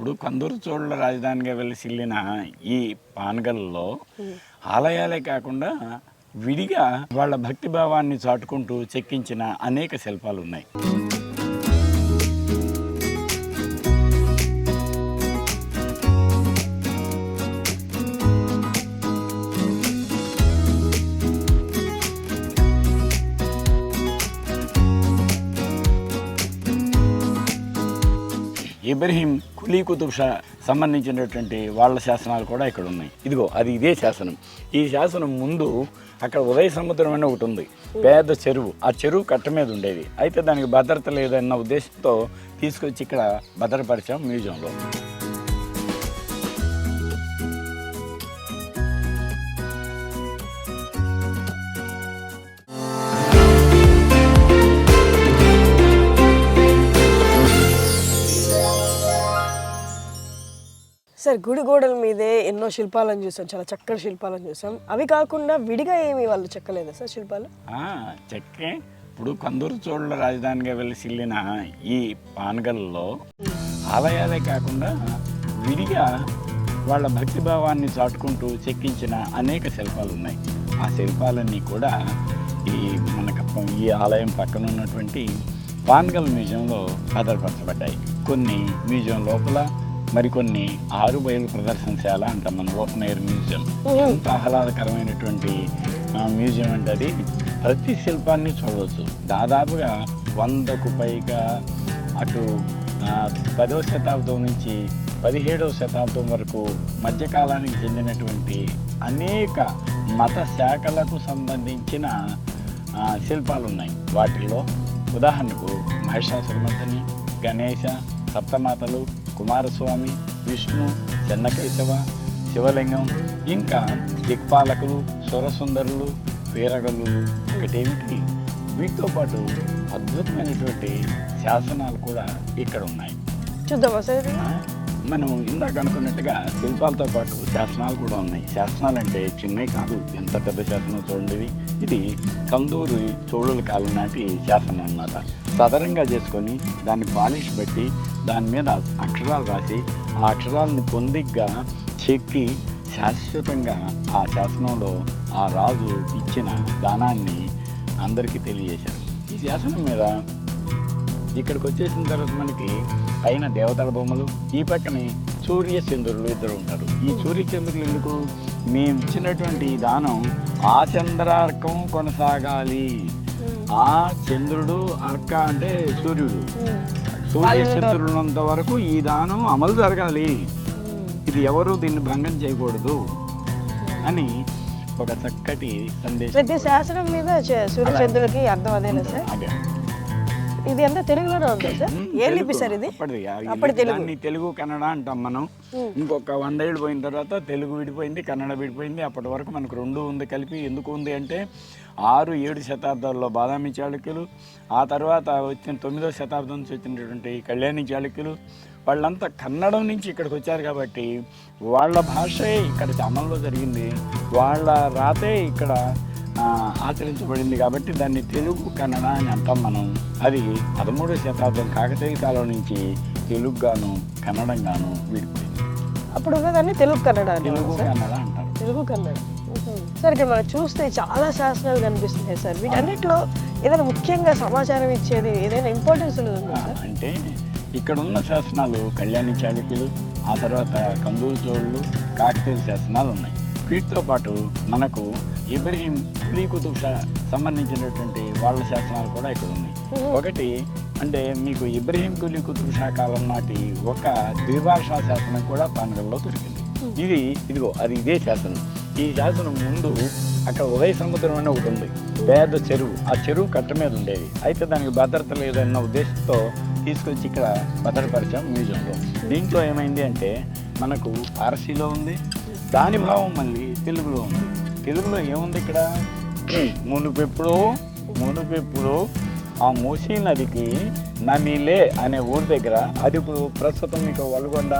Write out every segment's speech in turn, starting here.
ఇప్పుడు కందూరు చోళుల రాజధానిగా వెలిసిల్లిన ఈ పానగల్లో ఆలయాలే కాకుండా విడిగా వాళ్ళ భక్తిభావాన్ని చాటుకుంటూ చెక్కించిన అనేక శిల్పాలు ఉన్నాయి. ఇబ్రహీం కులీ కుతుబ్ షా సంబంధించినటువంటి వాళ్ళ శాసనాలు కూడా ఇక్కడ ఉన్నాయి. ఇదిగో అది ఇదే శాసనం. ఈ శాసనం ముందు అక్కడ ఉదయ సముద్రం అని ఒకటి ఉంది, పేద చెరువు. ఆ చెరువు కట్ట మీద ఉండేది. అయితే దానికి భద్రత లేదన్న ఉద్దేశంతో తీసుకొచ్చి ఇక్కడ భద్రపరిచాం మ్యూజియంలో. సార్, గుడి గోడల మీదే ఎన్నో శిల్పాలను చూసాం, చాలా చక్కటి శిల్పాలను చూసాం. అవి కాకుండా విడిగా ఏమి వాళ్ళు చెక్కలేదా సార్ శిల్పాలు? చెక్కే. ఇప్పుడు కందూరు చోళుల రాజధానిగా వెలిసిల్లిన ఈ పానగల్లో ఆలయాలే కాకుండా విడిగా వాళ్ళ భక్తిభావాన్ని చాటుకుంటూ చెక్కించిన అనేక శిల్పాలు ఉన్నాయి. ఆ శిల్పాలన్నీ కూడా ఈ ఆలయం పక్కన ఉన్నటువంటి పానగల్ మ్యూజియంలో భద్రపరచబడ్డాయి. కొన్ని మ్యూజియం లోపల, మరికొన్ని 6 బయలు ప్రదర్శనశాల అంటాం మనం, ఓపెన్ ఎయిర్ మ్యూజియం. ఎంత ఆహ్లాదకరమైనటువంటి మ్యూజియం అంటే అది ప్రతి శిల్పాన్ని చూడవచ్చు. దాదాపుగా 100కు పైగా అటు 10వ శతాబ్దం నుంచి 17వ శతాబ్దం వరకు మధ్యకాలానికి చెందినటువంటి అనేక మత శాఖలకు సంబంధించిన శిల్పాలు ఉన్నాయి. వాటిల్లో ఉదాహరణకు మహిషాసురమర్దిని, గణేశ, సప్తమాతలు, కుమారస్వామి, విష్ణు, చెన్నకేశవ, శివలింగం, ఇంకా దిక్పాలకులు, సురసుందరులు, వీరగల్లులు ఒకటేమిటి, వీటితో పాటు అద్భుతమైనటువంటి శాసనాలు కూడా ఇక్కడ ఉన్నాయి. చూద్దామా సార్? మనం ఇందాక అనుకున్నట్టుగా శిల్పాలతో పాటు శాసనాలు కూడా ఉన్నాయి. శాసనాలు అంటే చిన్నవి కాదు, ఎంత పెద్ద శాసనం చూడండి. ఇది కందూరు చోళుల కాలం నాటి శాసనం అన్నమాట. సదరంగా చేసుకొని దాన్ని పాలిష్ పెట్టి దాని మీద అక్షరాలు రాసి ఆ అక్షరాలను పొందిగ్గా చెక్కి శాశ్వతంగా ఆ శాసనంలో ఆ రాజు ఇచ్చిన దానాన్ని అందరికీ తెలియజేశారు. ఈ శాసనం మీద ఇక్కడికి వచ్చేసిన తర్వాత మనకి పైన దేవతల బొమ్మలు, ఈ పక్కనే సూర్యచంద్రులు ఇద్దరు ఉంటారు. ఈ సూర్యచంద్రులు ఎందుకు? మేము ఇచ్చినటువంటి దానం ఆ చంద్రార్కం కొనసాగాలి. ఆ చంద్రుడు అర్క అంటే సూర్యుడు, సూర్యచంద్రులంత వరకు ఈ దానం అమలు జరగాలి. ఇది ఎవరు దీన్ని భంగం చేయకూడదు అని ఒక చక్కటి సందేశం. ప్రతి శాసనం మీద సూర్యచంద్రులకి అర్థం అదేనా సార్? అదే. ఇది అంతా తెలుగులోనే ఉందా సార్? ఏ లిపి సార్ ఇది? అప్పటి తెలుగు కన్నడ అంటాం మనం. ఇంకొక 100 ఏళ్ళు పోయిన తర్వాత తెలుగు విడిపోయింది, కన్నడ విడిపోయింది. అప్పటి వరకు మనకు 2 ఉంది కలిపి. ఎందుకు ఉంది అంటే 6-7 శతాబ్దాల్లో బాదామి చాళుక్యులు, ఆ తర్వాత వచ్చిన 9వ శతాబ్దం నుంచి వచ్చినటువంటి కళ్యాణి చాళుక్యులు, వాళ్ళంతా కన్నడం నుంచి ఇక్కడికి వచ్చారు కాబట్టి వాళ్ళ భాషే ఇక్కడ అమల్లో జరిగింది, వాళ్ళ రాతే ఇక్కడ ఆచరించబడింది. కాబట్టి దాన్ని తెలుగు కన్నడ అని అంటాం మనం. అది 13వ శతాబ్దం కాకతీయ కాలం నుంచి తెలుగుగాను కన్నడంగాను విడిపోయింది. అప్పుడు ఉన్నదాన్ని తెలుగు కన్నడ అంటారు. తెలుగు కన్నడ. సార్, ఇక్కడ మనం చూస్తే చాలా శాసనాలు కనిపిస్తున్నాయి సార్. వీటన్నిటిలో ఏదైనా ముఖ్యంగా సమాచారం ఇచ్చేది ఏదైనా ఇంపార్టెన్స్ ఉందా సార్? అంటే ఇక్కడ ఉన్న శాసనాలు కళ్యాణి చాళుక్యులు, ఆ తర్వాత కందూరు చోళులు, కాకతీయ శాసనాలు ఉన్నాయి. వీటితో పాటు మనకు ఇబ్రహీం కులీ కుతుబ్ షా సంబంధించినటువంటి వాళ్ళ శాసనాలు కూడా ఇక్కడ ఉన్నాయి. ఒకటి అంటే మీకు ఇబ్రహీం కులీ కుతుబ్ షా కాలం నాటి ఒక ద్విభాషా శాసనం కూడా పానగల్లో దొరికింది. ఇదిగో అది ఇదే శాసనం. ఈ శాసనం ముందు అక్కడ ఉదయ సముద్రం అని ఒకటి ఉంది, పేద చెరువు. ఆ చెరువు కట్ట మీద ఉండేది. అయితే దానికి భద్రత లేదన్న ఉద్దేశంతో తీసుకొచ్చి ఇక్కడ భద్రపరిచాం మ్యూజియంలో. దీంట్లో ఏమైంది అంటే మనకు పారసీలో ఉంది, దాని భావం మళ్ళీ తెలుగులో ఉంది. తెలుగులో ఏముంది ఇక్కడ? మునుపెప్పుడు ఆ మూసీ నదికి నమిలే అనే ఊరి దగ్గర, అది ఇప్పుడు ప్రస్తుతం మీకు వల్గొండ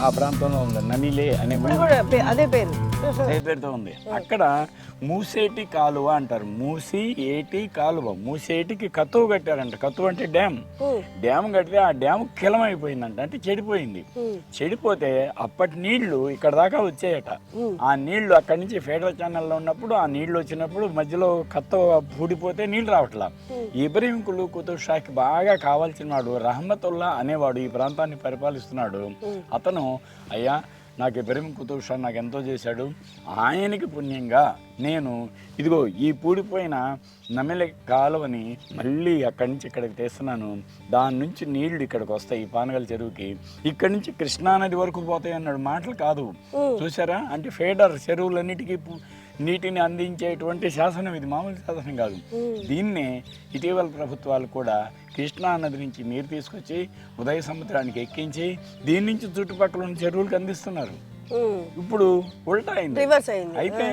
ఆ ప్రాంతంలో ఉంది, నమిలే అనే ఇప్పుడు కూడా అదే పేరు. అదే పేరుతో ఉంది. అక్కడ మూసేటి కాలువ అంటారు. మూసి ఏటి కాలువ. మూసేటికి కతువు కట్టారంట. కతువు అంటే డ్యామ్. డ్యామ్ కడితే ఆ డ్యామ్ కిలమైపోయిందంట, అంటే చెడిపోయింది. చెడిపోతే అప్పటి నీళ్లు ఇక్కడ దాకా వచ్చాయట. ఆ నీళ్లు అక్కడి నుంచి ఫెడరల్ ఛానల్లో ఉన్నప్పుడు ఆ నీళ్లు వచ్చినప్పుడు మధ్యలో కత్తువ పూడిపోతే నీళ్లు రావట్లా. ఇబ్రహీం కుతుబ్ షాకి బాగా కావాల్సిన వాడు రహమతుల్లా అనేవాడు ఈ ప్రాంతాన్ని పరిపాలిస్తున్నాడు. అతను అయ్యా నాకు ఇబ్రహీం కుతుబ్ షా నాకు ఎంతో చేశాడు, ఆయనకి పుణ్యంగా నేను ఇదిగో ఈ పూడిపోయిన నమిలే కాలువని మళ్ళీ అక్కడి నుంచి ఇక్కడికి తీస్తున్నాను. దాని నుంచి నీళ్లు ఇక్కడికి వస్తాయి, ఈ పానగల చెరువుకి. ఇక్కడి నుంచి కృష్ణానది వరకు పోతాయి అన్నాడు. మాటలు కాదు, చూసారా? అంటే ఫేడర్ చెరువులన్నిటికీ నీటిని అందించేటువంటి శాసనం ఇది, మామూలు శాసనం కాదు. దీన్నే ఇటీవల ప్రభుత్వాలు కూడా కృష్ణా నది నుంచి నీరు తీసుకొచ్చి ఉదయ సముద్రానికి ఎక్కించి దీని నుంచి చుట్టుపక్కల ఉన్న చెరువులకు అందిస్తున్నారు. ఇప్పుడు ఉల్టా అయింది. అయితే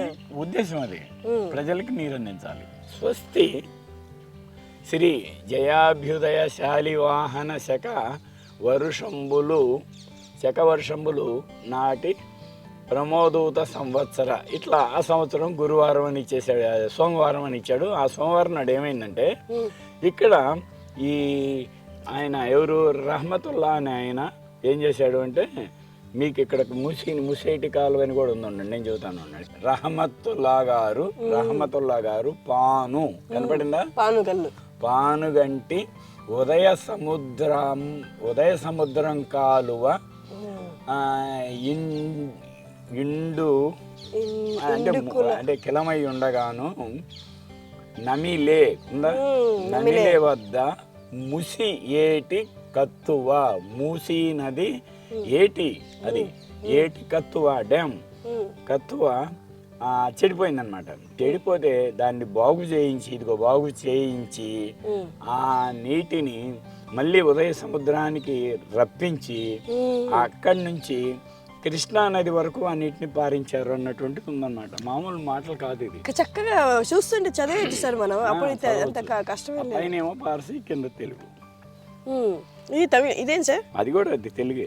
ఉద్దేశం అది ప్రజలకు నీరు అందించాలి. స్వస్తి శ్రీ జయాభ్యుదయ శాలివాహన శక వర్షంబులు నాటి ప్రమోదూత సంవత్సర. ఇట్లా ఆ సంవత్సరం గురువారం అని ఇచ్చేసాడు, సోమవారం అని ఇచ్చాడు. ఆ సోమవారం నాడు ఏమైందంటే ఇక్కడ ఈ ఆయన ఎవరు రహమతుల్లా అని ఆయన ఏం చేశాడు అంటే, మీకు ఇక్కడ ముసేటి కాలువ అని కూడా ఉందండి, నేను చెబుతాను ఉండండి. రహమతుల్లా గారు పాను కనపడిందా? పానుగంటి ఉదయ సముద్రం కాలువ ఇండు అంటే కిలమై ఉండగాను నమిలే వద్ద ముసి ఏటి కత్తువ. మూసీ నది ఏటి, అది ఏటి కత్తువ డ్యామ్. కత్తువ చెడిపోయిందనమాట. చెడిపోతే దాన్ని బాగు చేయించి ఆ నీటిని మళ్ళీ ఉదయ సముద్రానికి రప్పించి అక్కడి నుంచి కృష్ణా నది వరకు ఆ నీటిని పారించారు అన్నటువంటిది ఉందన్నమాట. మామూలు మాటలు కాదు ఇది. చక్కగా చూస్తుంటే చదివేది సార్ మనం. అప్పుడు అంత కష్టమే. పైనేమో పార్సీ, కింద తెలుగు. ఇది తమిళ, ఇదేం సార్? అది కూడా అది తెలుగే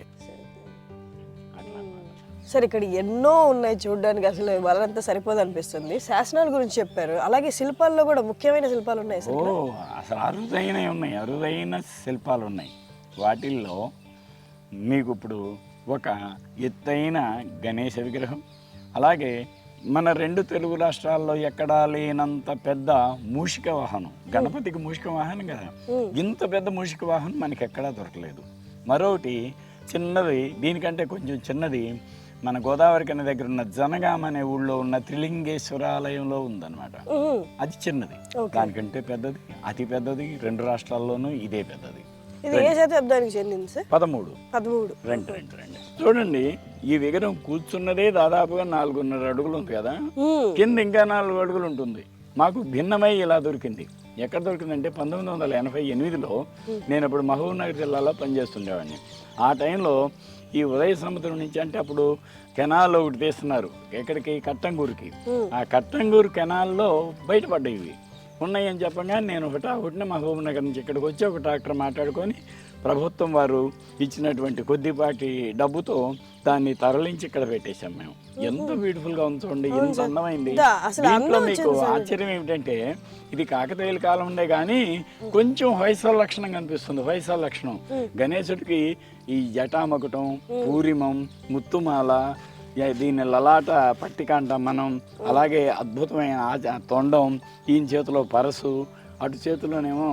సార్. ఇక్కడ ఎన్నో ఉన్నాయి చూడడానికి, అసలు వాళ్ళంతా సరిపోదు అనిపిస్తుంది. శాసనాల గురించి చెప్పారు, అలాగే శిల్పాల్లో కూడా ముఖ్యమైన శిల్పాలు ఉన్నాయి సార్. అసలు అరుదైన శిల్పాలు ఉన్నాయి. వాటిల్లో మీకు ఇప్పుడు ఒక ఎత్తైన గణేశ విగ్రహం, అలాగే మన 2 తెలుగు రాష్ట్రాల్లో ఎక్కడా లేనంత పెద్ద మూషిక వాహనం. గణపతికి మూషిక వాహనం కదా, ఇంత పెద్ద మూషిక వాహనం మనకి ఎక్కడా దొరకలేదు. మరొకటి చిన్నది, దీనికంటే కొంచెం చిన్నది, మన గోదావరి కన్న దగ్గర ఉన్న జనగాం అనే ఊళ్ళో ఉన్న త్రిలింగేశ్వరాలయంలో ఉందన్నమాట. అది చిన్నది, దానికంటే పెద్దది, అతి పెద్దది 2 రాష్ట్రాల్లోనూ ఇదే పెద్దది. ఇది ఏ శతాబ్దానికి చెందింది సార్? 13. చూడండి, ఈ విగ్రహం కూర్చున్నదే దాదాపుగా 4.5 అడుగులు ఉంది కదా, కింద ఇంకా 4 అడుగులు ఉంటుంది. మాకు భిన్నమై ఇలా దొరికింది. ఎక్కడ దొరికిందంటే 1988లో నేను అప్పుడు మహబూబ్నగర్ జిల్లాలో పనిచేస్తుండేవాడిని. ఆ టైంలో ఈ ఉదయ సముద్రం నుంచి, అంటే అప్పుడు కెనాల్ ఒకటి తీస్తున్నారు ఎక్కడికి, కట్టంగూరుకి. ఆ కట్టంగూరు కెనాల్లో బయటపడ్డాయి ఇవి ఉన్నాయని చెప్పగా నేను ఒకటినే మహబూబ్నగర్ నుంచి ఇక్కడికి వచ్చి ఒక ట్రాక్టర్ మాట్లాడుకొని ప్రభుత్వం వారు ఇచ్చినటువంటి కొద్దిపాటి డబ్బుతో దాన్ని తరలించి ఇక్కడ పెట్టేశాం మేము. ఎంత బ్యూటిఫుల్గా ఉంది చూడండి, ఎంత అందమైంది. దీంట్లో మీకు ఆశ్చర్యం ఏమిటంటే ఇది కాకతీయుల కాలం ఉండే కానీ కొంచెం హొయసల లక్షణం కనిపిస్తుంది. హొయసల లక్షణం గణేశుడికి ఈ జటామకుటం, పూరిమం, ముత్తుమాల, దీన్ని లలాట పట్టిక అంటాం మనం. అలాగే అద్భుతమైన తొండం, ఈయన చేతిలో పరసు, అటు చేతిలోనేమో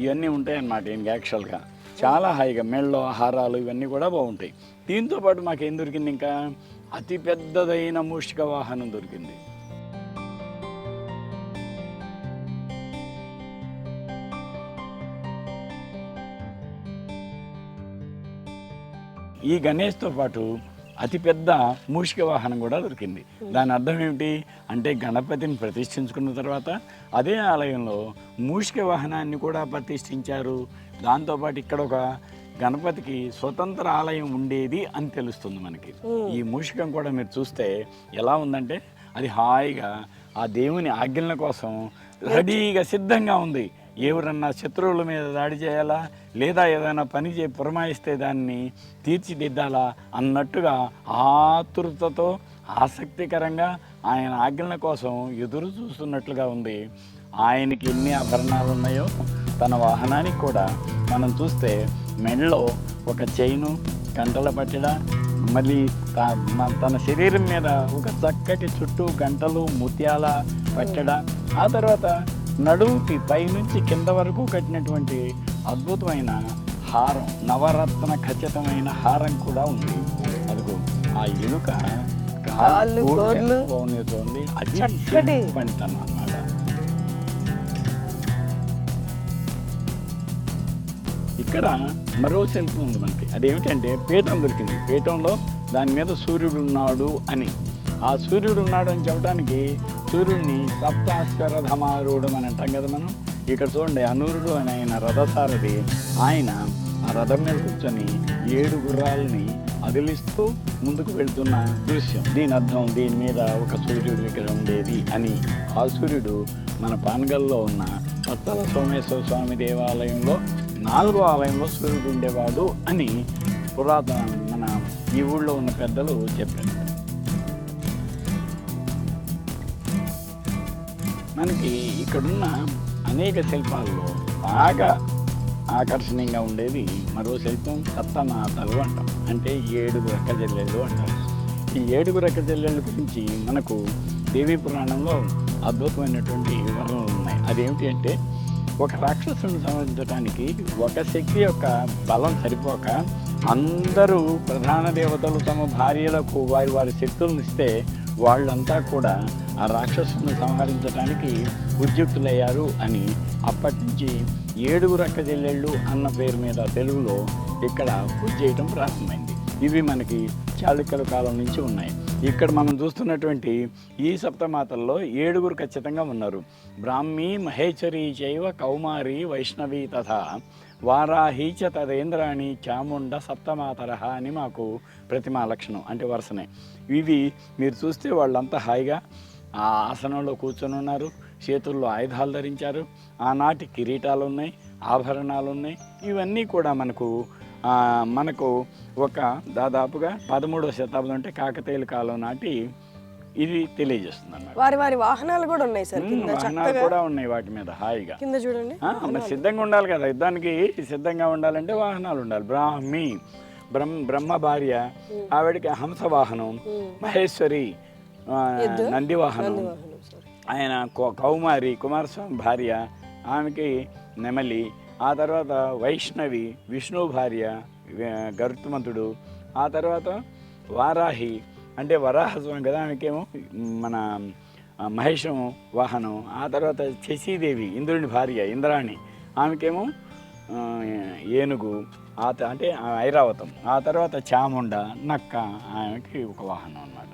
ఇవన్నీ ఉంటాయన్నమాట. ఈయనకి యాక్చువల్గా చాలా హాయిగా మెళ్ళలో హారాలు ఇవన్నీ కూడా బాగుంటాయి. దీంతోపాటు మాకేం దొరికింది, ఇంకా అతి పెద్దదైన మూషిక వాహనం దొరికింది. ఈ గణేష్తో పాటు అతిపెద్ద మూషిక వాహనం కూడా దొరికింది. దాని అర్థం ఏమిటి అంటే, గణపతిని ప్రతిష్ఠించుకున్న తర్వాత అదే ఆలయంలో మూషిక వాహనాన్ని కూడా ప్రతిష్ఠించారు. దాంతోపాటు ఇక్కడ ఒక గణపతికి స్వతంత్ర ఆలయం ఉండేది అని తెలుస్తుంది మనకి. ఈ మూషికం కూడా మీరు చూస్తే ఎలా ఉందంటే, అది హాయిగా ఆ దేవుని ఆజ్ఞల కోసం రెడీగా సిద్ధంగా ఉంది. ఎవరన్నా శత్రువుల మీద దాడి చేయాలా లేదా ఏదైనా పని పురమాయిస్తే దాన్ని తీర్చిదిద్దాలా అన్నట్టుగా ఆతృతతో ఆసక్తికరంగా ఆయన ఆజ్ఞల కోసం ఎదురు చూస్తున్నట్లుగా ఉంది. ఆయనకి ఎన్ని ఆభరణాలు ఉన్నాయో తన వాహనానికి కూడా మనం చూస్తే మెడలో ఒక చైను, గంటల పట్టెడ, మళ్ళీ తన శరీరం మీద ఒక చక్కటి చుట్టూ గంటలు, ముత్యాల పట్టెడ, ఆ తర్వాత నడుముకి పైనుంచి కింద వరకు కట్టినటువంటి అద్భుతమైన హారం, నవరత్న ఖచ్చితమైన హారం కూడా ఉంది. అదిగో ఆ ఎలుక కాళ్ళు, గోర్లు బాగుంది. అది చక్కటి పనితనం అన్నమాట. ఇక్కడ మరో శిల్పం ఉంది మనకి. అదేమిటంటే పీఠం దొరికింది. పీఠంలో దాని మీద సూర్యుడు ఉన్నాడు అని, ఆ సూర్యుడు ఉన్నాడు అని చెప్పడానికి సూర్యుడిని సప్తాశ్వరధమారూఢం అని అంటాం కదా మనం. ఇక్కడ చూడండి, అనూరుడు అని ఆయన రథసారథి, ఆయన ఆ రథం మీద కూర్చొని 7 గుర్రాలని అదిలిస్తూ ముందుకు వెళ్తున్న దృశ్యం. దీని అర్థం దీని మీద ఒక సూర్యుడు ఇక్కడ ఉండేది అని. ఆ సూర్యుడు మన పానగల్లో ఉన్న పత్తల సోమేశ్వర స్వామి దేవాలయంలో 4వ ఆలయంలో సూర్యుడు ఉండేవాడు అని పురాతన మన ఈ ఊళ్ళో ఉన్న పెద్దలు చెప్పారు. మనకి ఇక్కడున్న అనేక శిల్పాల్లో బాగా ఆకర్షణీయంగా ఉండేది మరో శిల్పం సప్తమాతలు అంటాం. అంటే 7 రెక్క జల్లెళ్ళు అంటారు. ఈ 7 రెక్క జల్లెళ్ళ గురించి మనకు దేవీ పురాణంలో అద్భుతమైనటువంటి వివరణలు ఉన్నాయి. అదేమిటి అంటే, ఒక రాక్షసుని సంహరించడానికి ఒక శక్తి యొక్క బలం సరిపోక అందరూ ప్రధాన దేవతలు తమ భార్యలకు వారి శక్తులను ఇస్తే వాళ్ళంతా కూడా ఆ రాక్షసుని సంహరించడానికి ఉద్యుక్తులయ్యారు అని అప్పటి నుంచి 7 రెక్క జల్లెళ్ళు అన్న పేరు మీద తెలుగులో ఇక్కడ పూజ చేయటం ప్రారంభమైంది. ఇవి మనకి చాళుక్యుల కాలం నుంచి ఉన్నాయి. ఇక్కడ మనం చూస్తున్నటువంటి ఈ సప్తమాతల్లో 7 ఖచ్చితంగా ఉన్నారు. బ్రాహ్మీ, మహేశ్వరీ చైవ కౌమారి, వైష్ణవి తథా వారాహి చ తదేంద్రాణి చాముండ సప్తమాతరహ అని మాకు ప్రతిమా లక్షణం, అంటే వరుసనే. ఇవి మీరు చూస్తే వాళ్ళంతా హాయిగా ఆ ఆసనంలో కూర్చొని ఉన్నారు, చేతుల్లో ఆయుధాలు ధరించారు, ఆనాటి కిరీటాలు ఉన్నాయి, ఆభరణాలు ఉన్నాయి. ఇవన్నీ కూడా మనకు ఒక దాదాపుగా 13వ శతాబ్దం, అంటే కాకతీయుల కాలం నాటి ఇది తెలియజేస్తుంది అన్నమాట. వారి వాహనాలు కూడా ఉన్నాయి సార్, వాహనాలు కూడా ఉన్నాయి వాటి మీద హాయిగా. కింద చూడండి, మరి సిద్ధంగా ఉండాలి కదా, యుద్ధానికి సిద్ధంగా ఉండాలంటే వాహనాలు ఉండాలి. బ్రాహ్మి బ్రహ్మ భార్య, ఆవిడికి హంస వాహనం, మహేశ్వరి నంది వాహనం, ఆయన కౌమారి కుమారస్వామి భార్య, ఆమెకి నెమలి, ఆ తర్వాత వైష్ణవి విష్ణు భార్య గరుత్మంతుడు, ఆ తర్వాత వారాహి అంటే వరాహస్వామి కదా, ఆమెకేమో మన మహేషము వాహనం, ఆ తర్వాత శశీదేవి ఇంద్రుని భార్య ఇంద్రాణి, ఆమెకేమో ఏనుగు, అంటే ఐరావతం, ఆ తర్వాత చాముండ నక్క, ఆమెకి ఒక వాహనం అన్నమాట.